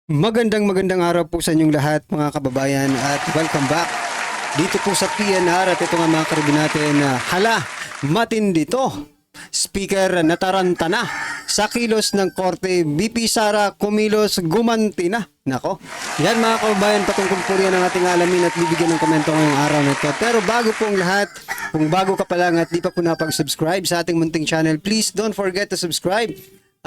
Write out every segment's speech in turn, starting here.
Magandang araw po sa inyong lahat mga kababayan at welcome back dito po sa PNR at ito nga mga karibin natin na hala, matindi to. Speaker nataranta na sa kilos ng korte, BP Sara kumilos gumanti na. Nako, yan mga kababayan, patungkol po yan ang ating alamin at bibigyan ng komento ngayong araw na ito. Pero bago po ang lahat, kung bago ka pa lang at di pa po napag-subscribe sa ating munting channel, please don't forget to subscribe.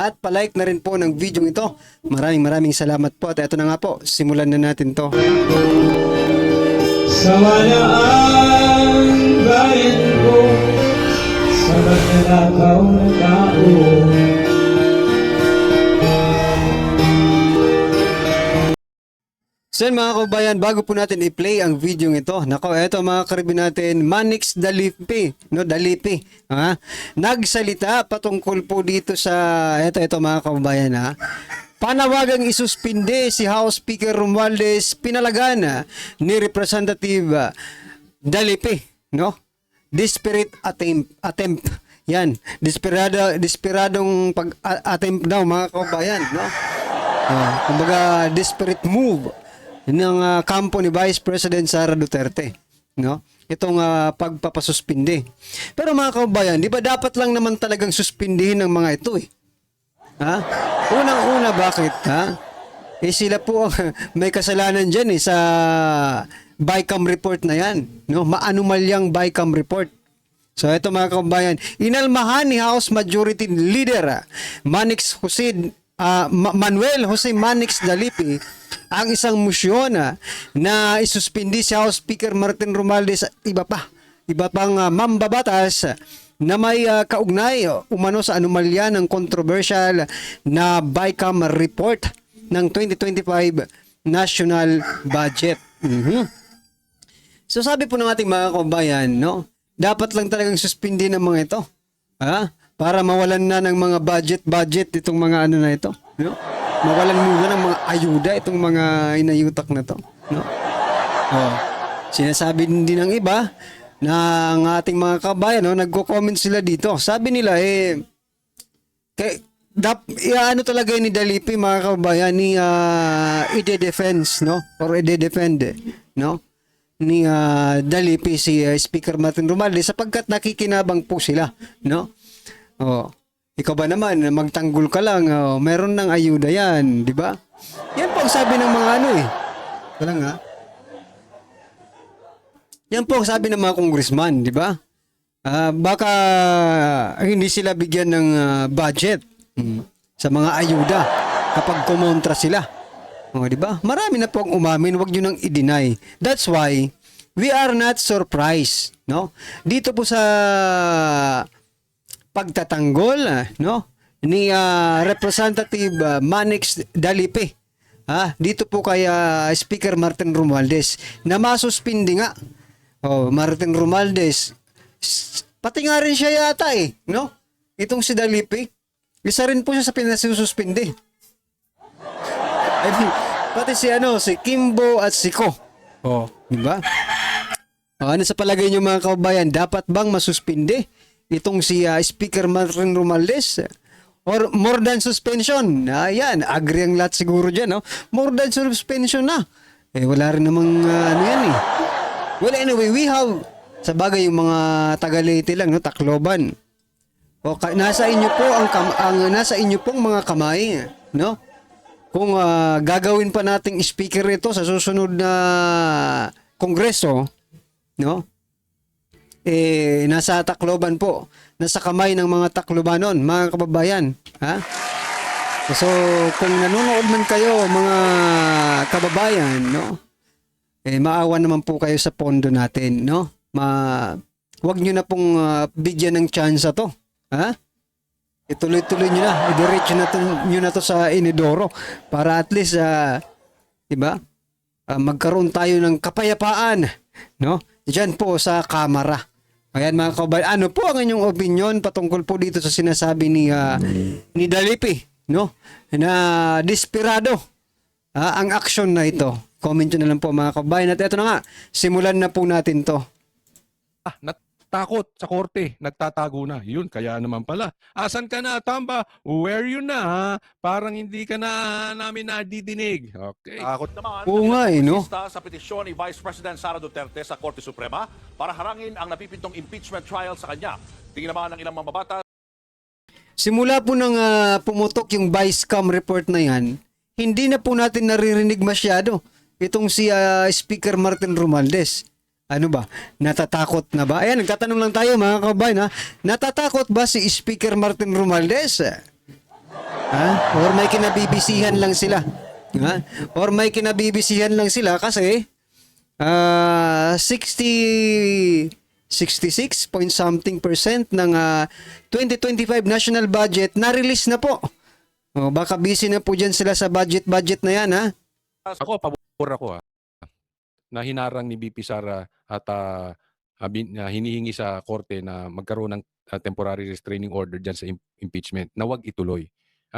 At palike na rin po ng video ito. Maraming salamat po. At ito na nga po, simulan na natin to. Sawa ang bayan ko sa magnanakaw na tao. So yan mga kabayan, bago po natin i-play ang video ito, nako, eto mga karibin natin, Manix Dalipi, no, Dalipi, ha? Nagsalita patungkol po dito sa, eto mga kabayan, ha? Panawagang isuspinde si House Speaker Romualdez Pinalagan ni Representative Dalipi, no? Desperate attempt. Yan, desperadong pag-attempt daw mga kabayan, no? Kumbaga desperate move ng kampo ni Vice President Sara Duterte, no? Itong pagpapasuspinde. Pero mga kababayan, di ba dapat lang naman talagang suspindihin ng mga ito eh? Ha? Unang-una, bakit ha? Eh sila po ang may kasalanan diyan eh sa BICAM report na yan, no? Maanumalyang BICAM report. So ito mga kababayan, inalmahan ni House Majority Leader Manuel Jose Manix Dalipi ang isang motion na isuspindi si House Speaker Martin Romualdez at iba pang mambabatas na may kaugnay umano sa anomalya ng controversial na BICAM report ng 2025 National Budget. So sabi po ng ating mga kababayan, no, dapat lang talagang suspindi ng mga ito, ha? Para mawalan na ng mga budget itong mga ano na ito, no? Mawalan muna ng mga ayuda itong mga inayutak na to, no? Sinasabi din ng iba na ang ating mga kabayan, no, nagko-comment sila dito. Sabi nila ano talaga ni Dalipi mga kabayan ni ide-defense, no? Or ide-defend, no? Ni Dalipi si Speaker Martin Romualdez sapagkat nakikinabang po sila, no? Ikaw ba naman, magtanggol ka lang, meron ng ayuda yan, di ba? Yan po ang sabi ng mga ano eh. Wala nga. Yan po ang sabi ng mga congressman, di ba? Baka hindi sila bigyan ng budget sa mga ayuda kapag kumontra sila. Di ba? Marami na po ang umamin, wag nyo nang i-deny. That's why we are not surprised, no? Dito po sa pagtatanggol, no, ni Representative Manix Dalipi, dito po kay Speaker Martin Romualdez na masuspindi nga. Martin Romualdez, pati nga rin siya yata eh, no? Itong si Dalipi, isa rin po siya sa pinasususpindi. I mean, pati si Kimbo at si Ko. Di ba? Ano sa palagay niyo mga kababayan, dapat bang masuspindi itong si Speaker Martin Romualdez or more than suspension? Yan, agree ang lahat siguro dyan, no? More than suspension na. Wala rin namang ano yan eh. Well, anyway, we have, sa bagay yung mga taga-Leyte lang, no? Tacloban. Nasa inyo po nasa inyo pong mga kamay, no? Kung gagawin pa nating speaker ito sa susunod na kongreso, no? Nasa Tacloban po, nasa kamay ng mga Taclobanon, mga kababayan, ha? So kung nanonood man kayo mga kababayan, no, maawa naman po kayo sa pondo natin, no? Wag nyo na pong bigyan ng chance to, ha? Ituloy-tuloy nyo na, idiretso nyo na to sa inidoro para at least diba, magkaroon tayo ng kapayapaan, no, diyan po sa Kamara. Ayan mga kababayan, ano po ang inyong opinion patungkol po dito sa sinasabi ni Dalipi, no? Na desperado ang action na ito. Comment nyo na lang po mga kababayan. At ito na nga, simulan na po natin to. takot sa korte, nagtatago na. Yun, kaya naman pala. Asan ka na, Tamba? Where you na, ha? Parang hindi ka na namin nadidinig. Okay. Takot naman Oo ng nga ilang no? kongresista sa petisyon ni Vice President Sara Duterte sa Korte Suprema para harangin ang napipintong impeachment trial sa kanya. Tingin naman ng ilang mambabatas. Simula po nang pumutok yung Vice-Com report na yan, hindi na po natin naririnig masyado itong si Speaker Martin Romualdez. Ano ba? Natatakot na ba? Ayan, nagtatanong lang tayo mga kabayan ha. Natatakot ba si Speaker Martin Romualdez? Ha? Or may kinabibisihan lang sila? Ha? Or may kinabibisihan lang sila kasi 66 point something percent ng 2025 national budget na-release na po. O, baka busy na po dyan sila sa budget na yan ha. Ako, pabor ako, ha? Na hinarang ni BP Sara at hinihingi sa korte na magkaroon ng temporary restraining order dyan sa impeachment na wag ituloy.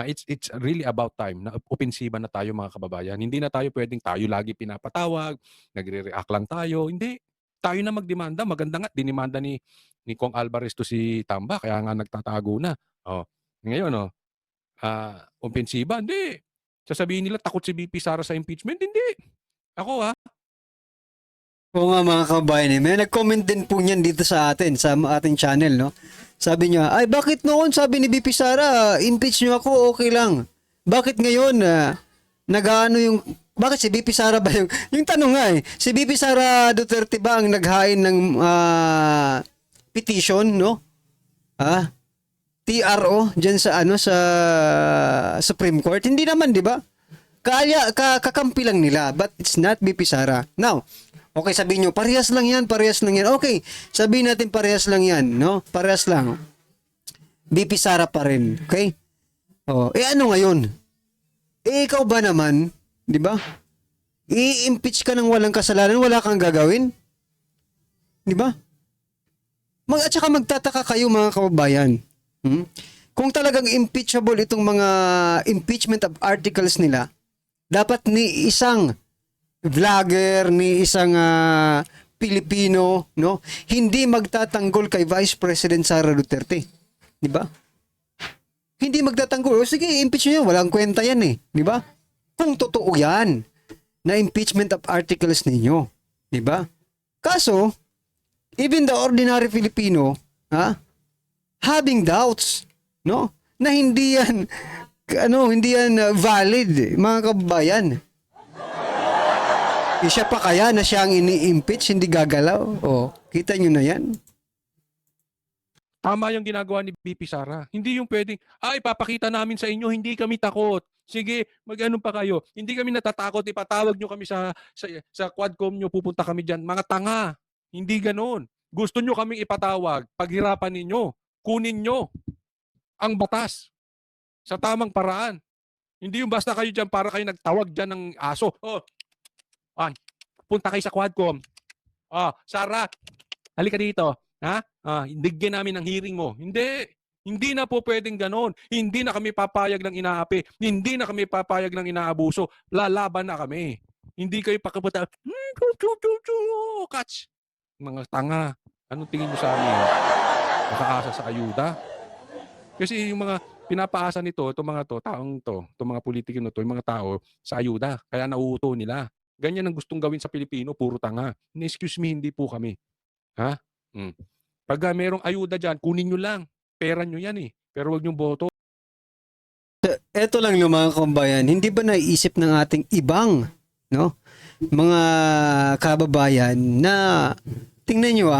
It's really about time na opensiba na tayo mga kababayan. Hindi na tayo pwedeng tayo lagi pinapatawag, nagre-react lang tayo. Hindi. Tayo na magdemanda. Maganda nga, dinimanda ni Kong Alvarez to si Tamba, kaya nga nagtatago na. Oh, ngayon, opensiba, hindi. Sasabihin nila takot si BP Sara sa impeachment, hindi. Ako Oo nga mga kabayan, may nag-comment din po niyan dito sa atin, sa ating channel, no? Sabi niya, ay bakit noon sabi ni BP Sara, impeach niyo ako, okay lang. Bakit ngayon, nag-ano yung, bakit si BP Sara ba yung tanong nga si BP Sara Duterte ba ang naghain ng petition, no? TRO, dyan sa sa Supreme Court? Hindi naman, di ba? Kakampi lang nila, but it's not BP Sara. Now, okay, sabihin nyo, parehas lang yan. Okay, sabihin natin parehas lang yan, no? Parehas lang. BP Sara pa rin, okay? Ano ngayon? Ikaw ba naman, di ba? I-impeach ka ng walang kasalanan, wala kang gagawin? Di ba? At saka magtataka kayo mga kababayan. Kung talagang impeachable itong mga impeachment of articles nila, dapat ni isang vlogger, ni isang Pilipino, no, hindi magtatanggol kay Vice President Sara Duterte. Di ba? Hindi magtatanggol. Sige, impeach niyo. Walang kwenta yan eh. Di ba? Kung totoo yan, na impeachment of articles ninyo. Di ba? Kaso, even the ordinary Filipino, having doubts, no, na hindi yan, hindi yan valid, mga kababayan. Siya pa kaya na siya ang ini-impeach, hindi gagalaw? Kita nyo na yan. Tama yung ginagawa ni BP Sara. Hindi yung pwedeng, ipapakita namin sa inyo, hindi kami takot. Sige, mag-ano pa kayo. Hindi kami natatakot, ipatawag nyo kami sa Quadcom nyo, pupunta kami dyan. Mga tanga, hindi ganon. Gusto nyo kaming ipatawag, paghirapan ninyo, kunin nyo ang batas sa tamang paraan. Hindi yung basta kayo dyan para kayo nagtawag dyan ng aso. Punta kayo sa Quadcom. Sara, halika dito. Bigyan namin ng hearing mo. Hindi na po pwedeng ganon. Hindi na kami papayag ng inaapi. Hindi na kami papayag ng inaabuso. Lalaban na kami. Hindi kayo pakapunta. Catch. Mga tanga. Anong tingin mo sa amin? Makaasa sa ayuda? Kasi yung mga pinapaasa nito, itong mga taong itong mga politiko nito, yung mga tao sa ayuda. Kaya nauuto nila. Ganyan ang gustong gawin sa Pilipino, puro tanga. Excuse me, hindi po kami. Pag merong ayuda dyan, kunin nyo lang. Pera nyo yan eh. Pero wag nyo boto. Eto lang yung mga kababayan, hindi ba naiisip ng ating ibang, no, mga kababayan na tingnan nyo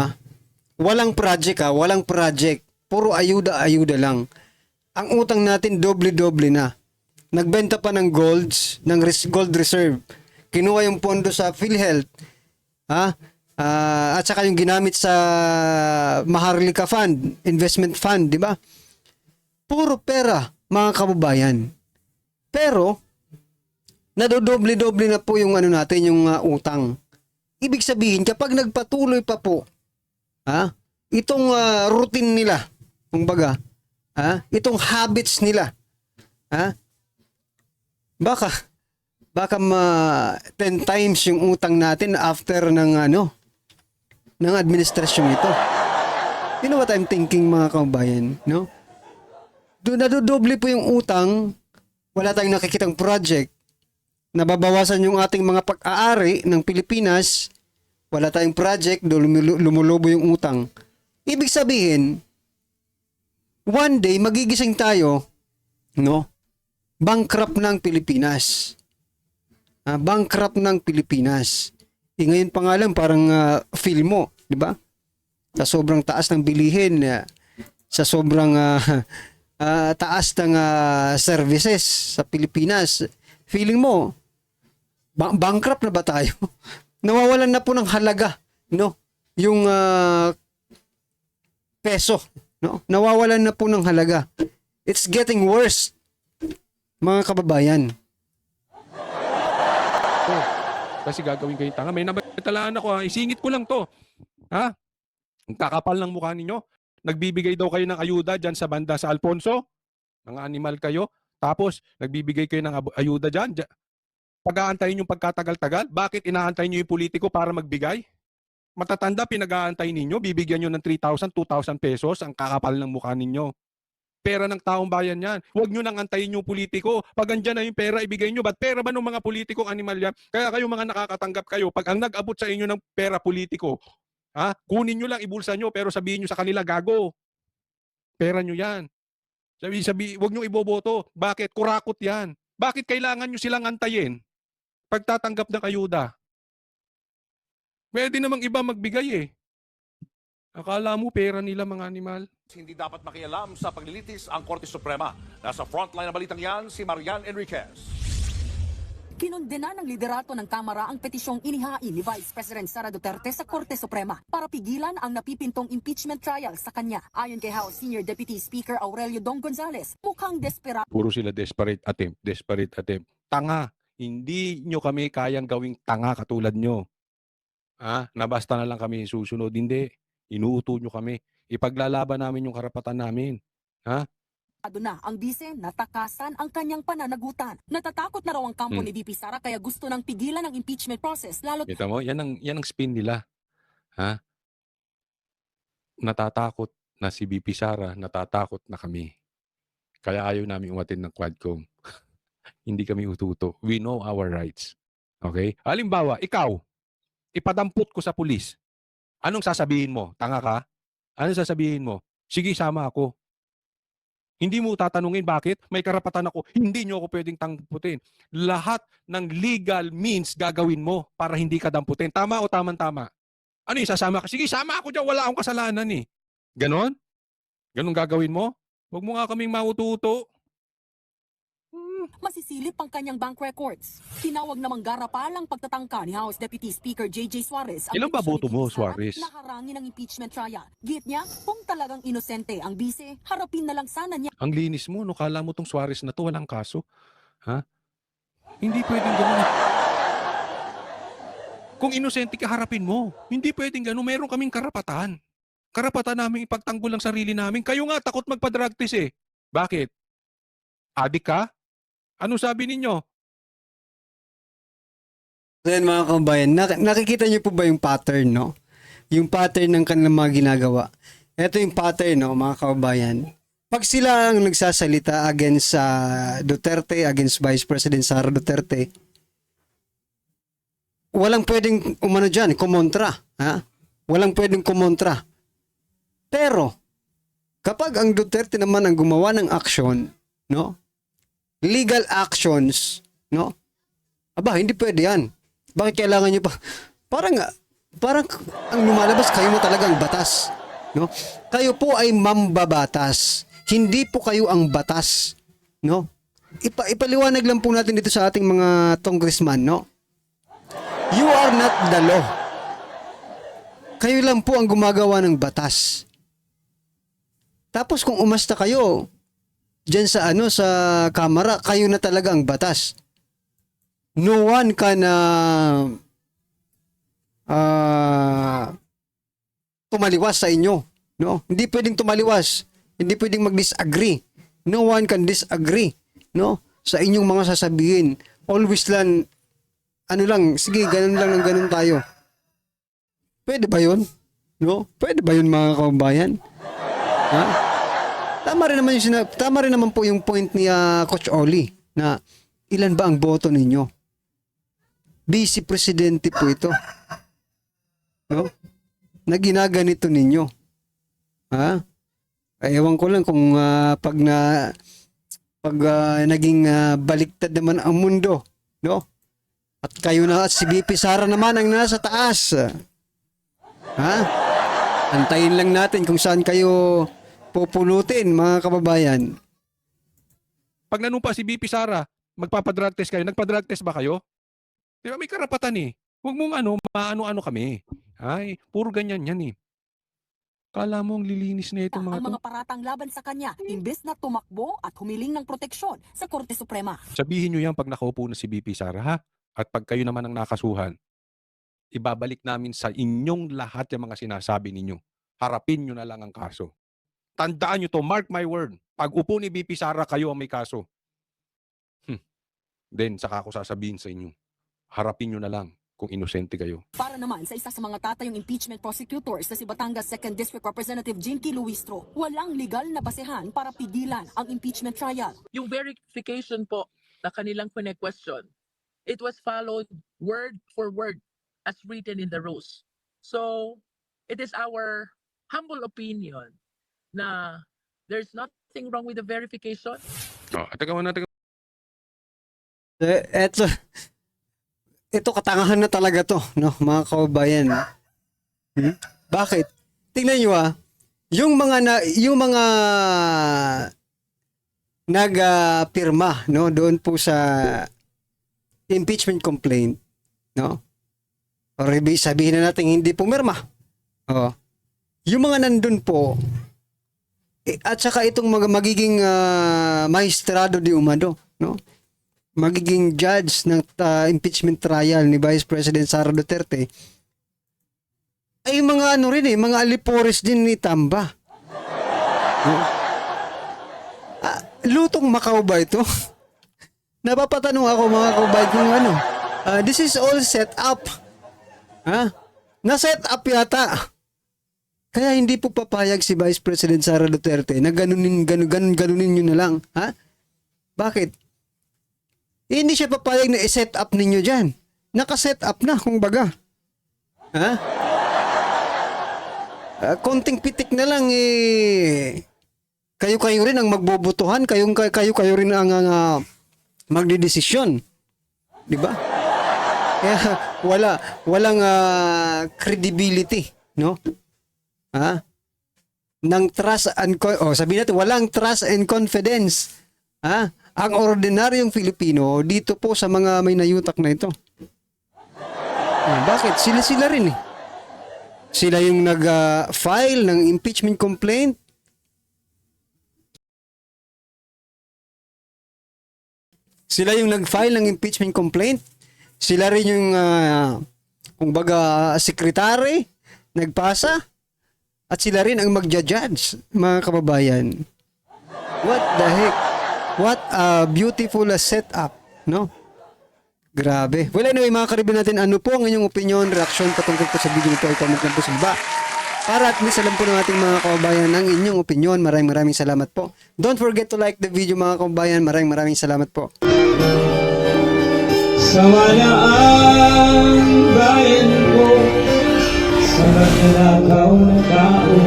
walang project, puro ayuda lang. Ang utang natin doble-doble na. Nagbenta pa ng gold reserve. Kinuha yung pondo sa PhilHealth. At saka yung ginamit sa Maharlika Fund, investment fund, di ba? Puro pera, mga kababayan. Pero, nadodoble-doble na po yung natin, yung utang. Ibig sabihin, kapag nagpatuloy pa po, itong routine nila, kumbaga, itong habits nila, baka 10 times yung utang natin after ng administrasyon ito. You know what I'm thinking, mga kabayan, no? Nadodoble po yung utang, wala tayong nakikitang project, nababawasan yung ating mga pag-aari ng Pilipinas, wala tayong project, lumulobo yung utang. Ibig sabihin, one day, magigising tayo, no? Bankrupt ng Pilipinas. Bankrupt ng Pilipinas. Ngayon pa nga lang, parang feel mo, di ba? Sa sobrang taas ng bilihin, sa sobrang taas ng services sa Pilipinas, feeling mo, bankrupt na ba tayo? Nawawalan na po ng halaga, no? Yung peso, no? Nawawalan na po ng halaga. It's getting worse, mga kababayan. Kasi gagawin kayong tanga. May nabatalaan ako, isingit ko lang to. Ha? Ang kakapal ng mukha ninyo. Nagbibigay daw kayo ng ayuda dyan sa banda sa Alfonso. Mga animal kayo. Tapos, nagbibigay kayo ng ayuda dyan. Pag-aantayin yung pagkatagal-tagal. Bakit inaantay nyo yung politiko para magbigay? Matatanda, pinag-aantay ninyo. Bibigyan nyo ng 3,000, 2,000 pesos. Ang kakapal ng mukha ninyo. Pera ng taong bayan yan. Huwag nyo nang antayin yung politiko. Pag andyan na yung pera, ibigay nyo. Ba't pera ba ng mga politikong animal yan? Kaya kayo mga nakakatanggap kayo, pag ang nag-abot sa inyo ng pera politiko, kunin nyo lang, ibulsa nyo, pero sabihin nyo sa kanila, gago. Pera nyo yan. Huwag nyo iboboto. Bakit? Kurakot yan. Bakit kailangan nyo silang antayin? Pagtatanggap ng ayuda. Pwede namang iba magbigay eh. Akala mo pera nila mga animal? Hindi dapat makialam sa paglilitis ang Korte Suprema. Nasa frontline na balitang yan, si Marian Enriquez. Kinondena ng liderato ng Kamara ang petisyong inihain ni Vice President Sara Duterte sa Korte Suprema para pigilan ang napipintong impeachment trial sa kanya. Ayon kay House Senior Deputy Speaker Aurelio Dong Gonzales, mukhang desperado. Puro sila desperate attempt. Tanga. Hindi nyo kami kayang gawing tanga katulad nyo. Na basta na lang kami susunod. Hindi. Inuuto nyo kami. Ipaglalaban namin yung karapatan namin. Na ang bise, natakasan ang kanyang pananagutan. Natatakot na raw ang kampo ni VP Sara kaya gusto nang pigilan ang impeachment process. Lalo Kita mo, yan ang spin nila. Natatakot na si VP Sara, natatakot na kami. Kaya ayaw namin umatin ng Quadcom. Hindi kami ututo. We know our rights. Okay? Halimbawa, ikaw, ipadampot ko sa pulis. Anong sasabihin mo? Tanga ka? Anong sasabihin mo? Sige, sama ako. Hindi mo tatanungin bakit? May karapatan ako. Hindi nyo ako pwedeng tamputin. Lahat ng legal means gagawin mo para hindi ka damputin. Tama o tama-tama? Ano yung sasama ka? Sige, sama ako dyan. Wala akong kasalanan eh. Ganon? Ganon gagawin mo? Huwag mo nga kaming maututo. masisilip ang kanyang bank records. Tinawag namang garapalang pagtatangka ni House Deputy Speaker J.J. Suarez ang Ilan ba petisyon boto ni mo, Vice Sara Suarez? na harangin ang impeachment trial. Git niya, kung talagang inosente ang bise, harapin na lang sana niya. Ang linis mo, no? Kala mo tong Suarez na to, walang kaso. Ha? Hindi pwedeng gano'n. Kung inosente ka, harapin mo. Hindi pwedeng gano'n. Meron kaming karapatan. Karapatan namin ipagtanggol ang sarili namin. Kayo nga, takot magpa-drug test eh. Bakit? Adik ka? Ano sabi ninyo? Then mga kabayan, nakikita niyo po ba yung pattern, no? Yung pattern ng kanilang mga ginagawa. Ito yung pattern, no, mga kabayan. Pag sila ang nagsasalita against Duterte, against Vice President Sara Duterte, walang pwedeng umano dyan, kumontra. Ha? Walang pwedeng kumontra. Pero, kapag ang Duterte naman ang gumawa ng action, no? Legal actions, no? Aba, hindi pwede yan. Bakit kailangan nyo pa? Parang ang lumalabas, kayo na talagang batas. No? Kayo po ay mambabatas. Hindi po kayo ang batas. No? Ipaliwanag lang po natin dito sa ating mga congressman, no? You are not the law. Kayo lang po ang gumagawa ng batas. Tapos kung umasta kayo diyan sa sa kamera, kayo na talaga ang batas. No one can tumaliwas sa inyo, no? Hindi pwedeng tumaliwas, hindi pwedeng mag-disagree. No one can disagree, no? Sa inyong mga sasabihin. Always lang sige, ganun lang ng ganun tayo. Pwede ba 'yun? No? Pwede ba 'yun, mga kababayan? Ha? Tama rin naman po yung point ni Coach Oli na ilan ba ang boto ninyo? Vice Presidente po ito. No? Na ginaganito ninyo. Ha? Ewan ko lang kung pag naging baliktad naman ang mundo, no? At kayo na at si BP Sara naman ang nasa taas. Ha? Antayin lang natin kung saan kayo pupulutin, mga kababayan. Pag nanumpa si BP Sara, magpapadrug test kayo. Nagpa-drug test ba kayo? Di ba may karapatan eh. Huwag mong maano-ano kami. Ay, puro ganyan yan eh. Kala mo ang lilinis na itong mga Ang to. mga paratang laban sa kanya, imbes na tumakbo at humiling ng proteksyon sa Korte Suprema. Sabihin nyo yan pag nakaupo na si BP Sara, ha? At pag kayo naman ang nakasuhan, ibabalik namin sa inyong lahat yung mga sinasabi ninyo. Harapin nyo na lang ang kaso. Tandaan nyo to, mark my word. Pag upo ni BP Sara, kayo ang may kaso. Then, saka ako sasabihin sa inyo, harapin nyo na lang kung inosente kayo. Para naman sa isa sa mga tatayong impeachment prosecutors na si Batangas 2nd District Representative Jinky Luistro, walang legal na basehan para pigilan ang impeachment trial. Yung verification po na kanilang question, it was followed word for word as written in the rules. So, it is our humble opinion na there's nothing wrong with the verification. Teka muna. Ito katangahan na talaga to, no, mga kababayan. Bakit? Tingnan niyo yung mga nagpirma, no, doon po sa impeachment complaint, no? Or sabihin na natin hindi pumirma. Oh. Yung mga nandun po at saka itong magiging maestrado di umano, no? Magiging judge ng impeachment trial ni Vice President Sara Duterte ay mga mga alipores din ni Tamba. Lutong Macau ba ito? Napapatanong ako, mga kababayan, kung this is all set up. Na-set up yata. Kaya hindi po papayag si Vice President Sara Duterte na ganunin nyo na lang. Ha? Bakit? Hindi siya papayag na i-set up ninyo dyan. Naka-set up na, kung baga. Ha? Konting pitik na lang kayo rin ang magbobotohan, kayo rin ang magdidesisyon. 'Di ba? Kaya walang credibility, no? Ng trust and sabihin natin walang trust and confidence. Ang ordinaryong Filipino dito po sa mga may nayutak na ito. Bakit? Sila rin eh. Sila yung nag-file ng impeachment complaint. Sila yung nag-file ng impeachment complaint. Sila rin yung, kung baga, secretary, nagpasa. At sila rin ang magja-judge, mga kababayan. What the heck? What a beautiful setup, no? Grabe. Well, anyway, mga karibin natin, ano po ang inyong opinion, reaksyon patungkol po sa video nito? Comment lang po sa baba. Para at least alam po ng ating mga kababayan ang inyong opinion. Maraming salamat po. Don't forget to like the video, mga kababayan. Maraming salamat po. Sama na ang bayan ko sa magnanakaw na tao.